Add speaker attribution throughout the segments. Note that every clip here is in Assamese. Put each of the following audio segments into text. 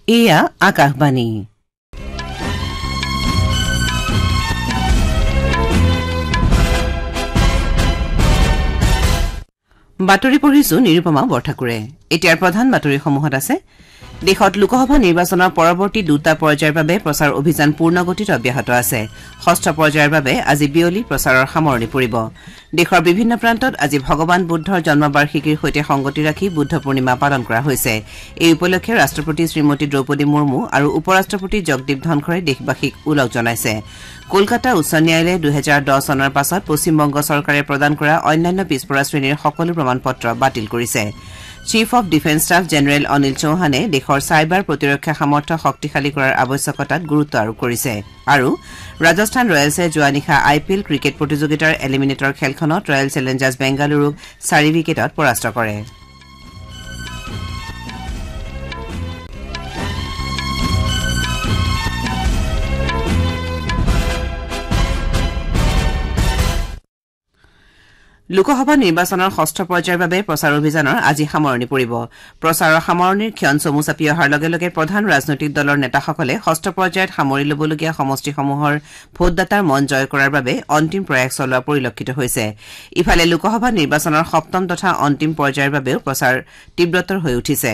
Speaker 1: এয়া আকাশবাণী বাতৰি পঢ়িছো নিৰুপমা বৰঠাকুৰে এতিয়াৰ প্ৰধান বাতৰিসমূহত আছে দেশত লোকসভা নিৰ্বাচনৰ পৰৱৰ্তী দুটা পৰ্যায়ৰ বাবে প্ৰচাৰ অভিযান পূৰ্ণগতিত অব্যাহত আছে ষষ্ঠ পৰ্যায়ৰ বাবে আজি বিয়লি প্ৰচাৰৰ সামৰণি পৰিব দেশৰ বিভিন্ন প্ৰান্তত আজি ভগৱান বুদ্ধৰ জন্মবাৰ্ষিকীৰ সৈতে সংগতি ৰাখি বুদ্ধ পূৰ্ণিমা পালন কৰা হৈছে এই উপলক্ষে ৰাষ্ট্ৰপতি শ্ৰীমতী দ্ৰৌপদী মুৰ্মু আৰু উপৰাষ্ট্ৰপতি জগদীপ ধনখৰে দেশবাসীক ওলগ জনাইছে কলকাতা উচ্চ ন্যায়ালয়ে 2010 চনৰ পাছত পশ্চিমবংগ চৰকাৰে প্ৰদান কৰা অন্যান্য পিছপৰা শ্ৰেণীৰ সকলো প্ৰমাণপত্ৰ বাতিল কৰিছে chief of defence staff general Anil চৌহানে দেশৰ চাইবাৰ প্ৰতিৰক্ষা সামৰ্থ্য শক্তিশালী কৰাৰ আৱশ্যকতাত গুৰুত্ব আৰোপ কৰিছে আৰু ৰাজস্থান ৰয়েলছে যোৱা নিশা IPL ক্ৰিকেট প্ৰতিযোগিতাৰ এলিমিনেটৰ খেলখনত ৰয়েল চেলেঞ্জাৰ্ছ বেংগালুৰুক 4 উইকেটত পৰাস্ত কৰে লোকসভা নিৰ্বাচনৰ ষষ্ঠ পৰ্যায়ৰ বাবে প্ৰচাৰ অভিযানৰ আজি সামৰণি পৰিব প্ৰচাৰৰ সামৰণিৰ ক্ষণ চমু চাপি অহাৰ লগে লগে প্ৰধান ৰাজনৈতিক দলৰ নেতাসকলে ষষ্ঠ পৰ্যায়ত সামৰি ল'বলগীয়া সমষ্টিসমূহৰ ভোটদাতাৰ মন জয় কৰাৰ বাবে অন্তিম প্ৰয়াস চলোৱা পৰিলক্ষিত হৈছে ইফালে লোকসভা নিৰ্বাচনৰ সপ্তম তথা অন্তিম পৰ্যায়ৰ বাবেও প্ৰচাৰ তীব্ৰতৰ হৈ উঠিছে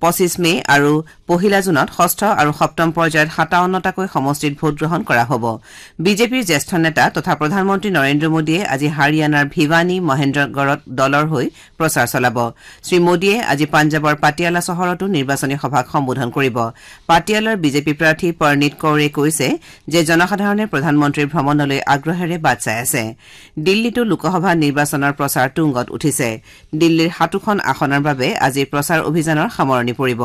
Speaker 1: 25 মে আৰু 1 জুনত ষষ্ঠ আৰু সপ্তম পৰ্যায়ত 57টাকৈ সমষ্টিত ভোট গ্ৰহণ কৰা হ'ব বিজেপিৰ জ্যেষ্ঠ নেতা তথা প্ৰধানমন্ত্ৰী নৰেন্দ্ৰ মোদীয়ে আজি হাৰিয়ানাৰ ভিৱানী মহেন্দ্ৰগড়ত দলৰ হৈ প্ৰচাৰ চলাব শ্ৰী মোদীয়ে আজি পাঞ্জাবৰ পাটিয়ালা চহৰতো নিৰ্বাচনী সভাক সম্বোধন কৰিব পাটিয়ালাৰ বিজেপি প্ৰাৰ্থী পৰনীত কৌৰে কৈছে যে জনসাধাৰণে প্ৰধানমন্ত্ৰীৰ ভ্ৰমণলৈ আগ্ৰহেৰে বাট চাই আছে দিল্লীতো লোকসভা নিৰ্বাচনৰ প্ৰচাৰ তুংগত উঠিছে দিল্লীৰ 7খন আসনৰ বাবে আজি প্ৰচাৰ অভিযানৰ সামৰণি পৰিব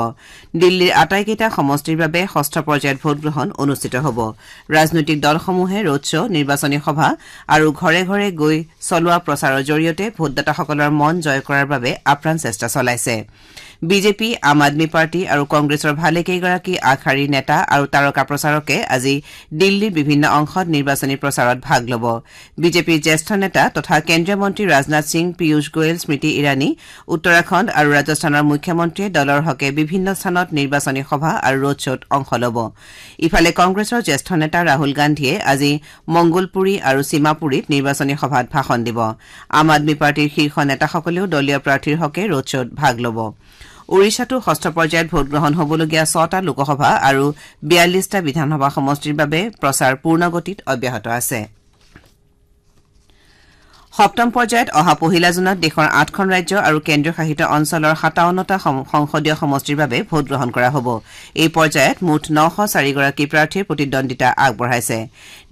Speaker 1: দিল্লীৰ আটাইকেইটা সমষ্টিৰ বাবে ষষ্ঠ পৰ্যায়ত ভোট গ্ৰহণ অনুষ্ঠিত হ'ব ৰাজনৈতিক দলসমূহে ৰোড শ্ব' নিৰ্বাচনী সভা আৰু ঘৰে ঘৰে গৈ চলোৱা প্ৰচাৰৰ জৰিয়তে ভোটদাতাসকলৰ মন জয় কৰাৰ বাবে আপ্ৰাণ চেষ্টা চলাইছে বিজেপি আম আদমী পাৰ্টি আৰু কংগ্ৰেছৰ ভালেকেইগৰাকী আগশাৰীৰ নেতা আৰু তাৰকা প্ৰচাৰকে আজি দিল্লীৰ বিভিন্ন অংশত নিৰ্বাচনী প্ৰচাৰত ভাগ ল'ব বিজেপিৰ জ্যেষ্ঠ নেতা তথা কেন্দ্ৰীয় মন্ত্ৰী ৰাজনাথ সিং পীয়ুষ গোয়েল স্মৃতি ইৰাণী উত্তৰাখণ্ড আৰু ৰাজস্থানৰ মুখ্যমন্ত্ৰীয়ে দলৰ হকে বিভিন্ন স্থানত নিৰ্বাচনী সভা আৰু ৰোড শ্ব'ত অংশ ল'ব ইফালে কংগ্ৰেছৰ জ্যেষ্ঠ নেতা ৰাহুল গান্ধীয়ে আজি মংগলপুৰী আৰু সীমাপুৰীত নিৰ্বাচনী সভাত ভাষণ দিব আম আদমী পাৰ্টিৰ শীৰ্ষ নেতাসকলেও দলীয় প্ৰাৰ্থীৰ হকে ৰোড শ্ব'ত ভাগ ল'ব ওড়িশাতো ষষ্ঠ পৰ্যায়ত ভোট গ্ৰহণ হ'বলগীয়া 6টা লোকসভা আৰু 42টা বিধানসভা সমষ্টিৰ বাবে প্ৰচাৰ পূৰ্ণগতিত অব্যাহত আছে সপ্তম পৰ্যায়ত অহা 1 জুনত দেশৰ 8খন ৰাজ্য আৰু কেন্দ্ৰীয় শাসিত অঞ্চলৰ 57টা সংসদীয় সমষ্টিৰ বাবে ভোট গ্ৰহণ কৰা হ'ব এই পৰ্যায়ত মুঠ 904 গৰাকী প্ৰাৰ্থীৰ প্ৰতিদ্বন্দ্বিতা আগবঢ়াইছে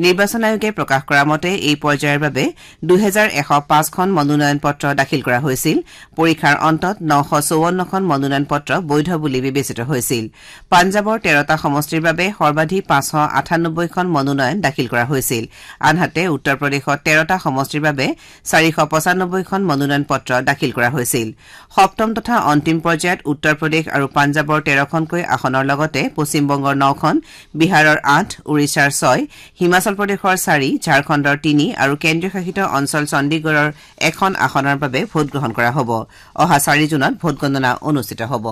Speaker 1: নিৰ্বাচন আয়োগে প্ৰকাশ কৰা মতে এই পৰ্যায়ৰ বাবে 2105খন মনোনয়ন পত্ৰ দাখিল কৰা হৈছিল পৰীক্ষাৰ অন্তত 954খন মনোনয়ন পত্ৰ বৈধ বুলি বিবেচিত হৈছিল পাঞ্জাবৰ 13টা সমষ্টিৰ বাবে সৰ্বাধিক 598খন মনোনয়ন দাখিল কৰা হৈছিল আনহাতে উত্তৰ প্ৰদেশত 13টা সমষ্টিৰ বাবে 495খন মনোনয়ন পত্ৰ দাখিল কৰা হৈছিল সপ্তম তথা অন্তিম পৰ্যায়ত উত্তৰ প্ৰদেশ আৰু পাঞ্জাবৰ 13খনকৈ আসনৰ লগতে পশ্চিমবংগৰ 9খন বিহাৰৰ 8 ওড়িশাৰ 6 হিমাচল প্ৰদেশৰ 4 ঝাৰখণ্ডৰ 3 আৰু কেন্দ্ৰীয় শাসিত অঞ্চল চণ্ডীগড়ৰ 1খন আসনৰ বাবে ভোট গ্ৰহণ কৰা হ'ব অহা 4 জুনত ভোট গণনা অনুষ্ঠিত হ'ব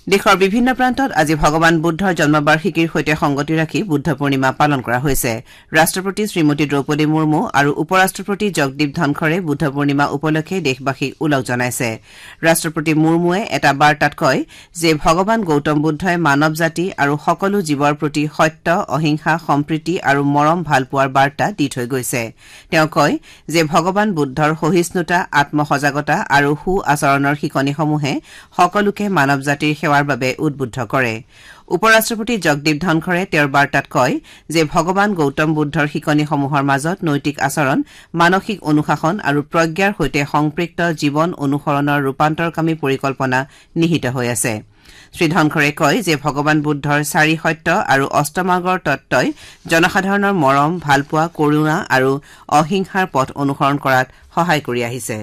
Speaker 1: দেশৰ বিভিন্ন প্ৰান্তত আজি ভগৱান বুদ্ধৰ জন্মবাৰ্ষিকীৰ সৈতে সংগতি ৰাখি বুদ্ধ পূৰ্ণিমা পালন কৰা হৈছে ৰাষ্ট্ৰপতি শ্ৰীমতী দ্ৰৌপদী মুৰ্মু আৰু উপৰাষ্ট্ৰপতি জগদীপ ধনখৰে বুদ্ধ পূৰ্ণিমা উপলক্ষে দেশবাসীক ওলগ জনাইছে ৰাষ্ট্ৰপতি মুৰ্মুৱে এটা বাৰ্তাত কয় যে ভগৱান গৌতম বুদ্ধই মানৱ জাতি আৰু সকলো জীৱৰ প্ৰতি সত্য অহিংসা সম্প্ৰীতি আৰু মৰম ভালপোৱাৰ বাৰ্তা দি থৈ গৈছে তেওঁ কয় যে ভগৱান বুদ্ধৰ সহিষ্ণুতা আত্মসজাগতা আৰু সু আচৰণৰ শিকনিসমূহে সকলোকে মানৱ জাতিৰ সেৱাৰ বাবে উদ্বুদ্ধ কৰে উপৰাষ্ট্ৰপতি জগদীপ ধনখৰে তেওঁৰ বাৰ্তাত কয় যে ভগৱান গৌতম বুদ্ধৰ শিকনিসমূহৰ মাজত নৈতিক আচৰণ মানসিক অনুশাসন আৰু প্ৰজ্ঞাৰ সৈতে সংপৃক্ত জীৱন অনুসৰণৰ ৰূপান্তৰকামী পৰিকল্পনা নিহিত হৈ আছে শ্ৰী ধনখৰে কয় যে ভগৱান বুদ্ধৰ 4 সত্য আৰু অষ্টমাৰ্গৰ তত্ত্বই জনসাধাৰণৰ মৰম ভালপোৱা কৰুণা আৰু অহিংসাৰ পথ অনুসৰণ কৰাত সহায় কৰি আহিছে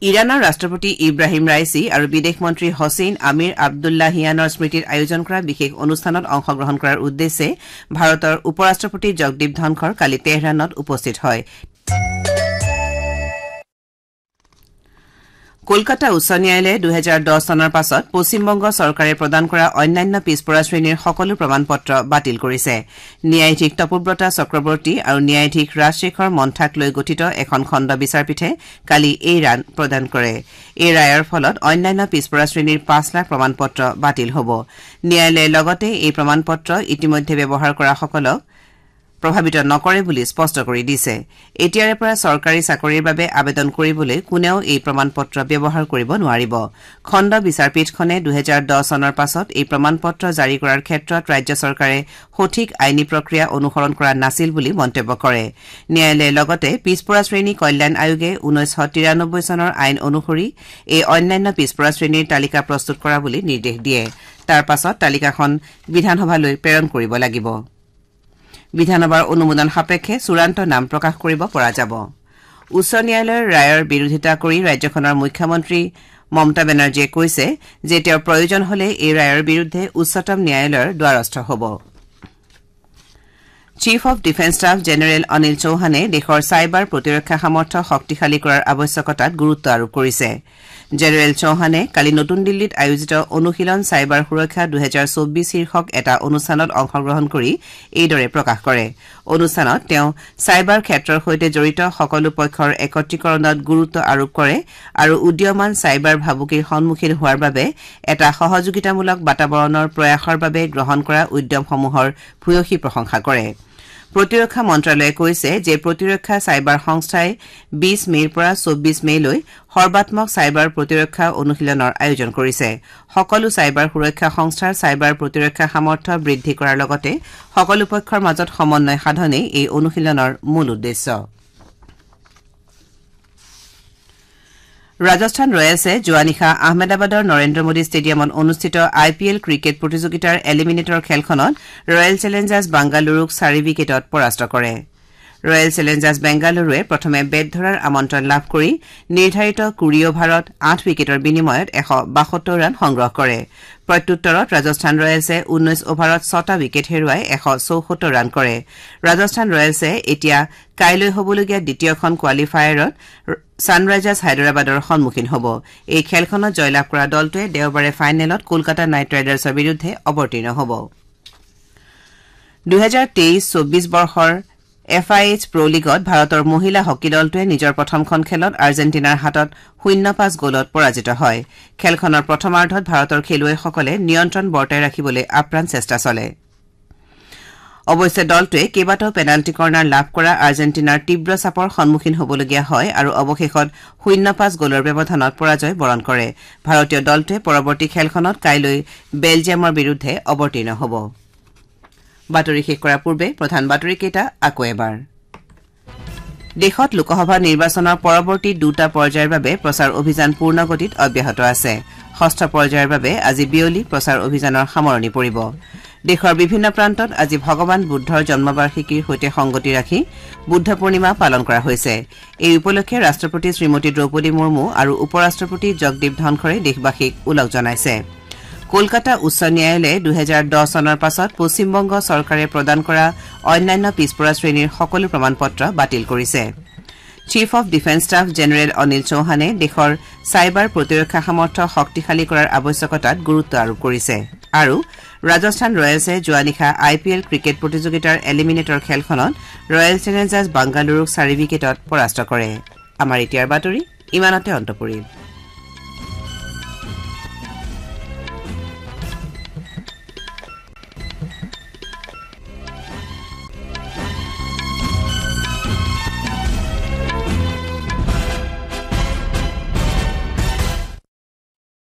Speaker 1: ইৰাণৰ ৰাষ্ট্ৰপতি ইব্ৰাহিম ৰাইচি আৰু বিদেশ মন্ত্ৰী হোসেইন আমিৰ আব্দুল্লাহিয়ানৰ স্মৃতিত আয়োজন কৰা বিশেষ অনুষ্ঠানত অংশগ্ৰহণ কৰাৰ উদ্দেশ্যে ভাৰতৰ উপৰাষ্ট্ৰপতি জগদীপ ধনখৰ কালি তেহৰাণত উপস্থিত হয় কলকাতা উচ্চ ন্যায়ালয়ে 2010 চনৰ পাছত পশ্চিমবংগ চৰকাৰে প্ৰদান কৰা অন্যান্য পিছপৰা শ্ৰেণীৰ সকলো প্ৰমাণপত্ৰ বাতিল কৰিছে ন্যায়াধীশ তপব্ৰতা চক্ৰৱৰ্তী আৰু ন্যায়াধীশ ৰাজশেখৰ মন্থাক লৈ গঠিত এখন খণ্ড বিচাৰপীঠে কালি এই ৰায় প্ৰদান কৰে এই ৰায়ৰ ফলত অন্যান্য পিছপৰা শ্ৰেণীৰ 5 লাখ প্ৰমাণপত্ৰ বাতিল হ'ব ন্যায়ালয়ে লগতে এই প্ৰমাণপত্ৰ ইতিমধ্যে ব্যৱহাৰ কৰা সকলক প্ৰভাৱিত নকৰে বুলি স্পষ্ট কৰি দিছে এতিয়াৰে পৰা চৰকাৰী চাকৰিৰ বাবে আবেদন কৰিবলৈ কোনেও এই প্ৰমাণপত্ৰ ব্যৱহাৰ কৰিব নোৱাৰিব খণ্ড বিচাৰপীঠখনে 2010 চনৰ পাছত এই প্ৰমাণপত্ৰ জাৰি কৰাৰ ক্ষেত্ৰত ৰাজ্য চৰকাৰে সঠিক আইনী প্ৰক্ৰিয়া অনুসৰণ কৰা নাছিল বুলি মন্তব্য কৰে ন্যায়ালয়ে লগতে পিছপৰা শ্ৰেণী কল্যাণ আয়োগে 1993 চনৰ আইন অনুসৰি এই অন্যান্য পিছপৰা শ্ৰেণীৰ তালিকা প্ৰস্তুত কৰা বুলি নিৰ্দেশ দিয়ে তাৰ পাছত তালিকাখন বিধানসভালৈ প্ৰেৰণ কৰিব লাগিব বিধানসভাৰ অনুমোদন সাপেক্ষে চূড়ান্ত নাম প্ৰকাশ কৰিব পৰা যাব উচ্চ ন্যায়ালয়ৰ ৰায়ৰ বিৰোধিতা কৰি ৰাজ্যখনৰ মুখ্যমন্ত্ৰী মমতা বেনাৰ্জীয়ে কৈছে যে তেওঁৰ প্ৰয়োজন হলে এই ৰায়ৰ বিৰুদ্ধে উচ্চতম ন্যায়ালয়ৰ দ্বাৰস্থ হ'ব chief of defence staff general Anil চৌহানে দেশৰ চাইবাৰ প্ৰতিৰক্ষা সামৰ্থ্য শক্তিশালী কৰাৰ আৱশ্যকতাত গুৰুত্ব আৰোপ কৰিছে জেনেৰেল চৌহানে কালি নতুন দিল্লীত আয়োজিত অনুশীলন চাইবাৰ সুৰক্ষা 2024 শীৰ্ষক এটা অনুষ্ঠানত অংশগ্ৰহণ কৰি এইদৰে প্ৰকাশ কৰে অনুষ্ঠানত তেওঁ চাইবাৰ ক্ষেত্ৰৰ সৈতে জড়িত সকলো পক্ষৰ একত্ৰীকৰণত গুৰুত্ব আৰোপ কৰে আৰু উদীয়মান চাইবাৰ ভাবুকিৰ সন্মুখীন হোৱাৰ বাবে এটা সহযোগিতামূলক বাতাবৰণৰ প্ৰয়াসৰ বাবে গ্ৰহণ কৰা উদ্যমসমূহৰ ভূয়সী প্ৰশংসা কৰে প্ৰতিৰক্ষা মন্ত্ৰালয়ে কৈছে যে প্ৰতিৰক্ষা চাইবাৰ সংস্থাই 20 মেৰ পৰা 24 মেলৈ সৰ্বাত্মক চাইবাৰ প্ৰতিৰক্ষা অনুশীলনৰ আয়োজন কৰিছে সকলো চাইবাৰ সুৰক্ষা সংস্থাৰ চাইবাৰ প্ৰতিৰক্ষা সামৰ্থ্য বৃদ্ধি কৰাৰ লগতে সকলো পক্ষৰ মাজত সমন্বয় সাধনেই এই অনুশীলনৰ মূল উদ্দেশ্য ৰাজস্থান ৰয়েলছে যোৱা নিশা আহমেদাবাদৰ নৰেন্দ্ৰ মোদী ষ্টেডিয়ামত অনুষ্ঠিত IPL ক্ৰিকেট প্ৰতিযোগিতাৰ এলিমিনেটৰ খেলখনত ৰয়েল চেলেঞ্জাৰ্ছ বাংগালুৰুক 4 উইকেটত পৰাস্ত কৰে ৰয়েল চেলেঞ্জাৰ্ছ বেংগালুৰুৱে প্ৰথমে বেট ধৰাৰ আমন্ত্ৰণ লাভ কৰি নিৰ্ধাৰিত 20 অভাৰত 8 উইকেটৰ বিনিময়ত 172 ৰান সংগ্ৰহ কৰে প্ৰত্যুত্তৰত ৰাজস্থান ৰয়েলছে 19 অভাৰত 6টা উইকেট হেৰুৱাই 174 ৰান কৰে ৰাজস্থান ৰয়েলছে এতিয়া কাইলৈ হ'বলগীয়া দ্বিতীয়খন কোৱালিফায়াৰত সানৰাইজাৰ্ছ হায়দৰাবাদৰ সন্মুখীন হ'ব এই খেলখনত জয়লাভ কৰা দলটোৱে দেওবাৰে ফাইনেলত কলকাতা নাইট ৰাইডাৰ্ছৰ বিৰুদ্ধে অৱতীৰ্ণ হ'ব 2023-24 বৰ্ষৰ FIH প্ৰ লীগত ভাৰতৰ মহিলা হকী দলটোৱে নিজৰ প্ৰথমখন খেলত আৰ্জেণ্টিনাৰ হাতত 0-5 গলত পৰাজিত হয় খেলখনৰ প্ৰথমাৰ্ধত ভাৰতৰ খেলুৱৈসকলে নিয়ন্ত্ৰণ বৰ্তাই ৰাখিবলৈ আপ্ৰাণ চেষ্টা চলে অৱশ্যে দলটোৱে কেইবাটাও পেনাল্টি কৰ্ণাৰ লাভ কৰা আৰ্জেণ্টিনাৰ তীব্ৰ চাপৰ সন্মুখীন হ'বলগীয়া হয় আৰু অৱশেষত 0-5 গলৰ ব্যৱধানত পৰাজয় বৰণ কৰে ভাৰতীয় দলটোৱে পৰৱৰ্তী খেলখনত কাইলৈ বেলজিয়ামৰ বিৰুদ্ধে অৱতীৰ্ণ হ'ব বাতৰি শেষ কৰাৰ পূৰ্বে প্ৰধান বাতৰি কেইটা আকৌ এবাৰ দেশত লোকসভা নিৰ্বাচনৰ পৰৱৰ্তী দুটা পৰ্যায়ৰ বাবে প্ৰচাৰ অভিযান পূৰ্ণ গতিত অব্যাহত আছে ষষ্ঠ পৰ্যায়ৰ বাবে আজি বিয়লি প্ৰচাৰ অভিযানৰ সামৰণি পৰিব দেশৰ বিভিন্ন প্ৰান্তত আজি ভগৱান বুদ্ধৰ জন্মবাৰ্ষিকীৰ সৈতে সংগতি ৰাখি বুদ্ধ পূৰ্ণিমা পালন কৰা হৈছে এই উপলক্ষে ৰাষ্ট্ৰপতি শ্ৰীমতী দ্ৰৌপদী মুৰ্মু আৰু উপৰাষ্ট্ৰপতি জগদীপ ধনখৰে দেশবাসীক ওলগ জনাইছে কলকাতা উচ্চ ন্যায়ালয়ে 2010 চনৰ পাছত পশ্চিমবংগ চৰকাৰে প্ৰদান কৰা অন্যান্য পিছপৰা শ্ৰেণীৰ সকলো প্ৰমাণপত্ৰ বাতিল কৰিছে chief of defence staff general Anil চৌহানে দেশৰ চাইবাৰ প্ৰতিৰক্ষা সামৰ্থ্য শক্তিশালী কৰাৰ আৱশ্যকতাত গুৰুত্ব আৰোপ কৰিছে আৰু ৰাজস্থান ৰয়েলছে যোৱা নিশা IPL ক্ৰিকেট প্ৰতিযোগিতাৰ এলিমিনেটৰ খেলখনত ৰয়েল চেলেঞ্জাৰ্ছ বাংগালুৰুক 4 উইকেটত পৰাস্ত কৰে আমাৰ এতিয়াৰ বাতৰি ইমানতে অন্ত পৰিল